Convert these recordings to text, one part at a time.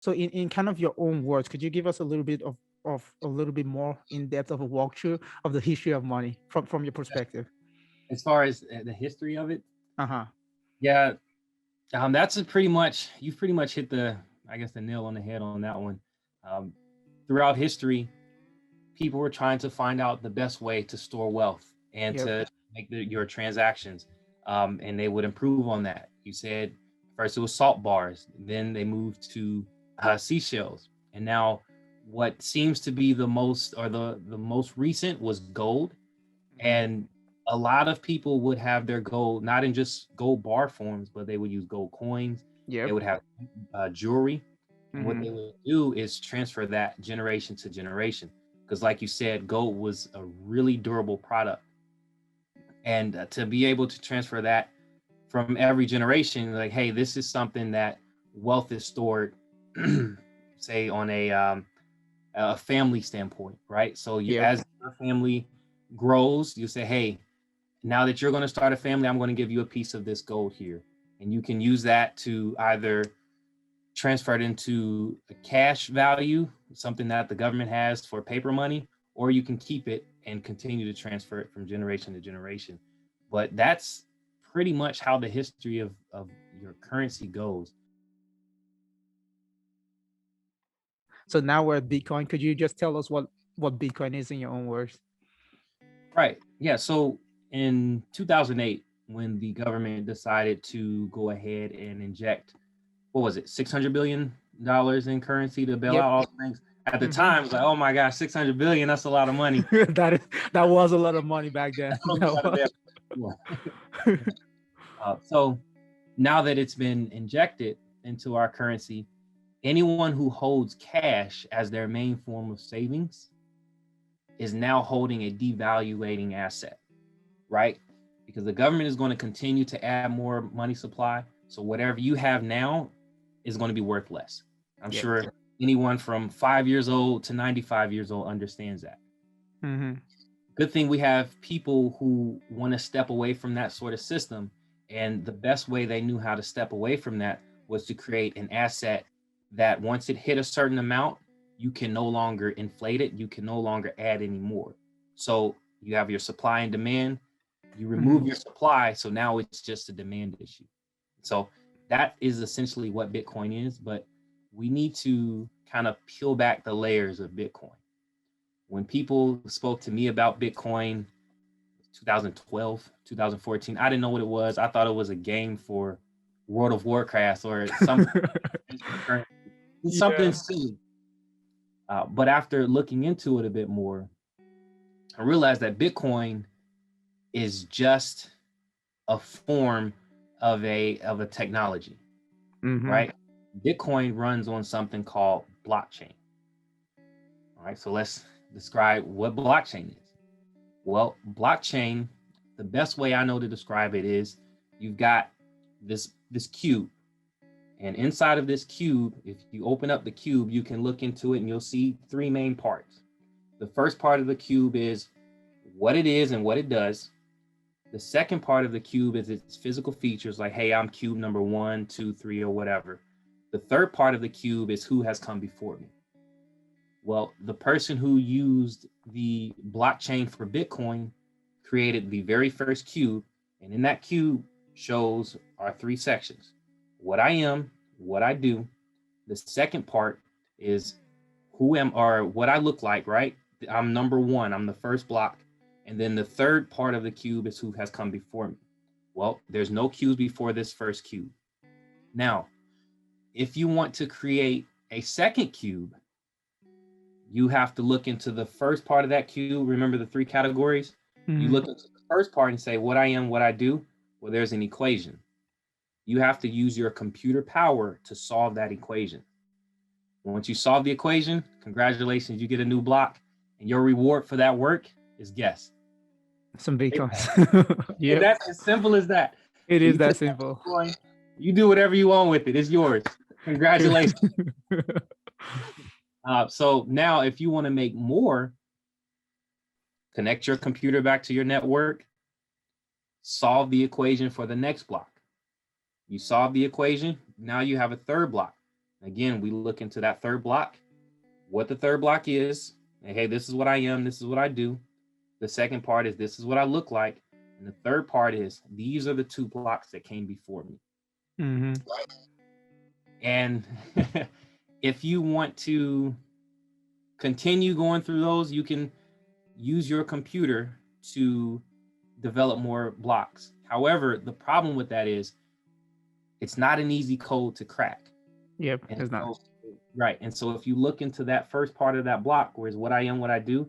So in kind of your own words, could you give us a little bit of a little bit more in depth of a walkthrough of the history of money from your perspective? As far as the history of it, Uh-huh. yeah, that's you've pretty much hit I guess, the nail on the head on that one. Um, Throughout history, people were trying to find out the best way to store wealth and Yep. to make your transactions, and they would improve on that. You said first it was salt bars, then they moved to seashells, and now what seems to be the most recent was gold. Hmm. And a lot of people would have their gold not in just gold bar forms, but they would use gold coins. They Yep. would have jewelry, and what Hmm. they would do is transfer that generation to generation. Because, like you said, gold was a really durable product, and to be able to transfer that from every generation, like, hey, this is something that wealth is stored, say on a family standpoint, right? So you, Yep. as your family grows, you say, hey, now that you're going to start a family, I'm going to give you a piece of this gold here. And you can use that to either transfer it into a cash value, something that the government has for paper money, or you can keep it and continue to transfer it from generation to generation. But that's pretty much how the history of your currency goes. So now we're at Bitcoin. Could you just tell us what Bitcoin is in your own words? Right. Yeah. So in 2008, when the government decided to go ahead and inject, what was it, $600 billion in currency to bail Yep. out all things. At the Hmm. time, it was like, oh my gosh, 600 billion, that's a lot of money. That was a lot of money back then. That was a That lot of was. damn money. So now that it's been injected into our currency, anyone who holds cash as their main form of savings is now holding a devaluating asset, right? Because the government is going to continue to add more money supply. So whatever you have now is going to be worth less. I'm Yep. sure anyone from 5 years old to 95 years old understands that. Hmm. Good thing we have people who want to step away from that sort of system. And the best way they knew how to step away from that was to create an asset that once it hit a certain amount, you can no longer inflate it. You can no longer add any more. So you have your supply and demand. You remove Hmm. your supply. So now it's just a demand issue. So that is essentially what Bitcoin is. But we need to kind of peel back the layers of Bitcoin. When people spoke to me about Bitcoin 2012, 2014, I didn't know what it was. I thought it was a game for World of Warcraft or something Yeah. silly. But after looking into it a bit more, I realized that Bitcoin is just a form of a technology, Hmm. right? Bitcoin runs on something called blockchain. All right, so let's describe what blockchain is. Well, blockchain, the best way I know to describe it is you've got this cube, and inside of this cube, if you open up the cube, you can look into it and you'll see three main parts. The first part of the cube is what it is and what it does. The second part of the cube is its physical features, like, hey, I'm cube number 1, 2, 3, or whatever. The third part of the cube is who has come before me. Well, the person who used the blockchain for Bitcoin created the very first cube, and in that cube shows our three sections: what I am, what I do. The second part is who am or what I look like, right? I'm number one, I'm the first block. And then the third part of the cube is who has come before me. Well, there's no cubes before this first cube. Now, if you want to create a second cube, you have to look into the first part of that cube. Remember the three categories? You Hmm. look into the first part and say, what I am, what I do. Well, there's an equation. You have to use your computer power to solve that equation. Once you solve the equation, congratulations, you get a new block. And your reward for that work is guess. Some Bitcoins. Yep. That's as simple as that. It So is you that take that simple. Bitcoin, you do whatever you want with it. It's yours. Congratulations. So now, if you want to make more, connect your computer back to your network, solve the equation for the next block. You solve the equation, now you have a third block. Again, we look into that third block, what the third block is. And hey, this is what I am, this is what I do. The second part is this is what I look like. And the third part is these are the two blocks that came before me. Mm-hmm. And if you want to continue going through those, you can use your computer to develop more blocks. However, the problem with that is it's not an easy code to crack. Yep, And it's not. so, right. And so if you look into that first part of that block, where is what I am, what I do,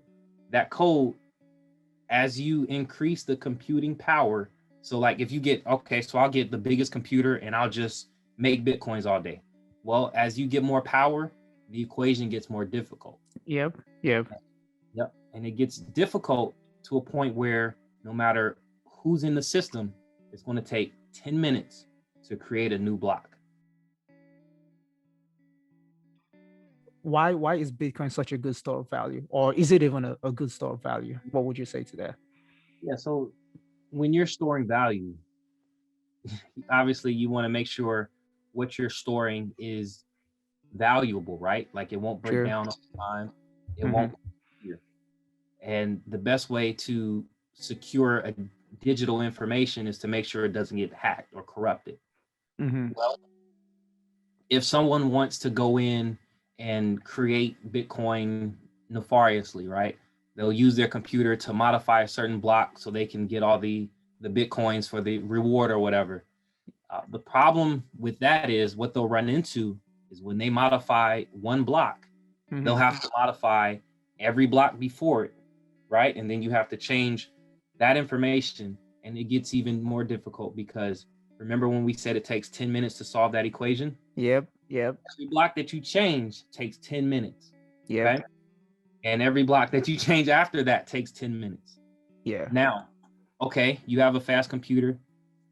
that code, as you increase the computing power, so like if you get, okay, so I'll get the biggest computer and I'll just make Bitcoins all day. Well, as you get more power, the equation gets more difficult. Yep, yep. Yep. And it gets difficult to a point where no matter who's in the system, it's going to take 10 minutes to create a new block. Why is Bitcoin such a good store of value? Or is it even a good store of value? What would you say to that? Yeah. So when you're storing value, obviously you want to make sure what you're storing is valuable, right? Like it won't break Sure. down over time. It Mm-hmm. won't disappear. And the best way to secure a digital information is to make sure it doesn't get hacked or corrupted. Mm-hmm. Well, if someone wants to go in and create Bitcoin nefariously, right? They'll use their computer to modify a certain block so they can get all the Bitcoins for the reward or whatever. The problem with that is what they'll run into is when they modify one block, Mm-hmm. they'll have to modify every block before it, right? And then you have to change that information, and it gets even more difficult because remember when we said it takes 10 minutes to solve that equation? Yep, yep, Every block that you change takes 10 minutes. yep. Okay. And every block that you change after that takes 10 minutes. Yeah. Now, okay, you have a fast computer.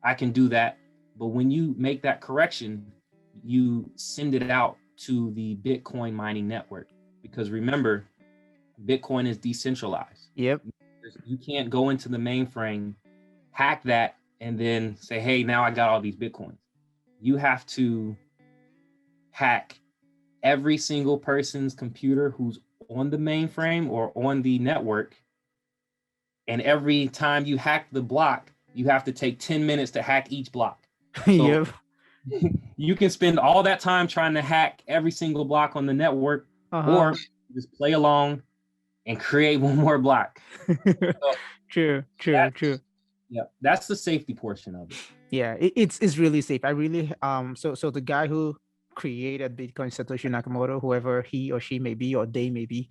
I can do that. But when you make that correction, you send it out to the Bitcoin mining network. Because remember, Bitcoin is decentralized. Yep. You can't go into the mainframe, hack that, and then say, hey, now I got all these Bitcoins. You have to hack every single person's computer who's on the mainframe or on the network. And every time you hack the block, you have to take 10 minutes to hack each block. So Yep. you can spend all that time trying to hack every single block on the network, Uh-huh. or just play along and create one more block. So True, true, true. yeah, that's the safety portion of it. Yeah, it's really safe. I really so the guy who created Bitcoin, Satoshi Nakamoto, whoever he or she may be or they may be,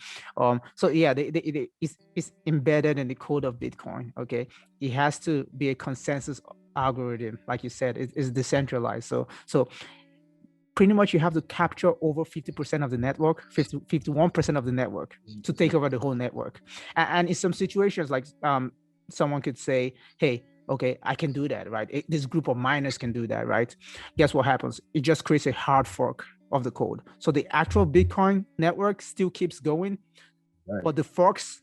so yeah, it's embedded in the code of Bitcoin. Okay, it has to be a consensus algorithm, like you said. It's decentralized. So pretty much you have to capture over 50% of the network, 51% of the network to take over the whole network. And in some situations, like someone could say, hey, okay, I can do that, right? This group of miners can do that, right? Guess what happens? It just creates a hard fork of the code. So the actual Bitcoin network still keeps going, Right. but the forks,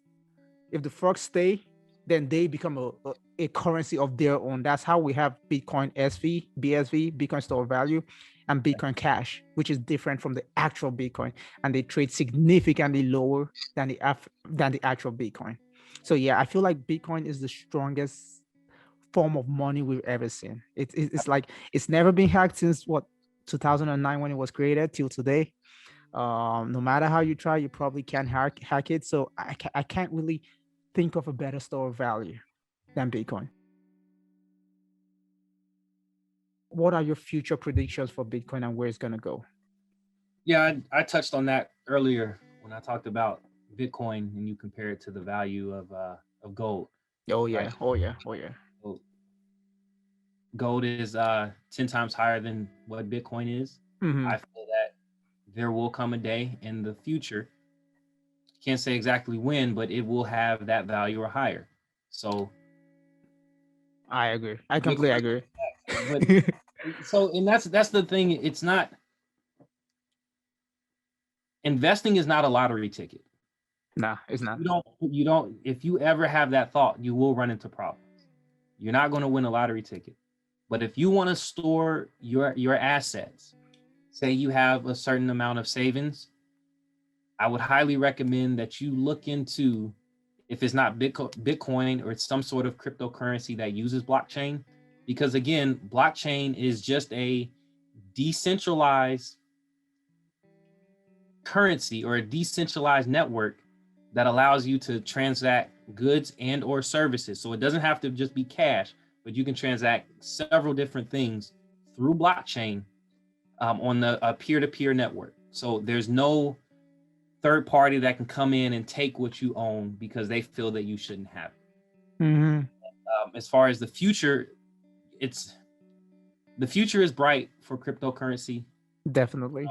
if the forks stay, then they become a currency of their own. That's how we have Bitcoin SV, BSV, Bitcoin store of value, and Bitcoin Cash, which is different from the actual Bitcoin, and they trade significantly lower than the actual Bitcoin. So yeah, I feel like Bitcoin is the strongest form of money we've ever seen. It's like it's never been hacked since what 2009 when it was created till today. No matter how you try, you probably can't hack it. So I can't really think of a better store of value than Bitcoin. What are your future predictions for Bitcoin and where it's going to go? Yeah, I touched on that earlier when I talked about Bitcoin and you compare it to the value of gold. Oh yeah, Right? oh yeah, oh yeah. So gold is 10 times higher than what Bitcoin is. Mm-hmm. I feel that there will come a day in the future, can't say exactly when, but it will have that value or higher. So I agree. I completely Bitcoin, agree. but so and that's the thing. It's not investing is not a lottery ticket. Nah, it's not. You don't if you ever have that thought, you will run into problems. You're not going to win a lottery ticket. But if you want to store your assets, say you have a certain amount of savings, I would highly recommend that you look into, if it's not Bitcoin or it's some sort of cryptocurrency that uses blockchain, because again, blockchain is just a decentralized currency or a decentralized network that allows you to transact goods and or services. So it doesn't have to just be cash, but you can transact several different things through blockchain on a peer-to-peer network. So there's no third party that can come in and take what you own because they feel that you shouldn't have it. Mm-hmm. As far as the future, the future is bright for cryptocurrency, Definitely.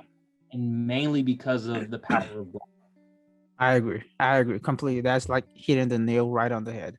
and mainly because of the power of blockchain. I agree. I agree completely. That's like hitting the nail right on the head.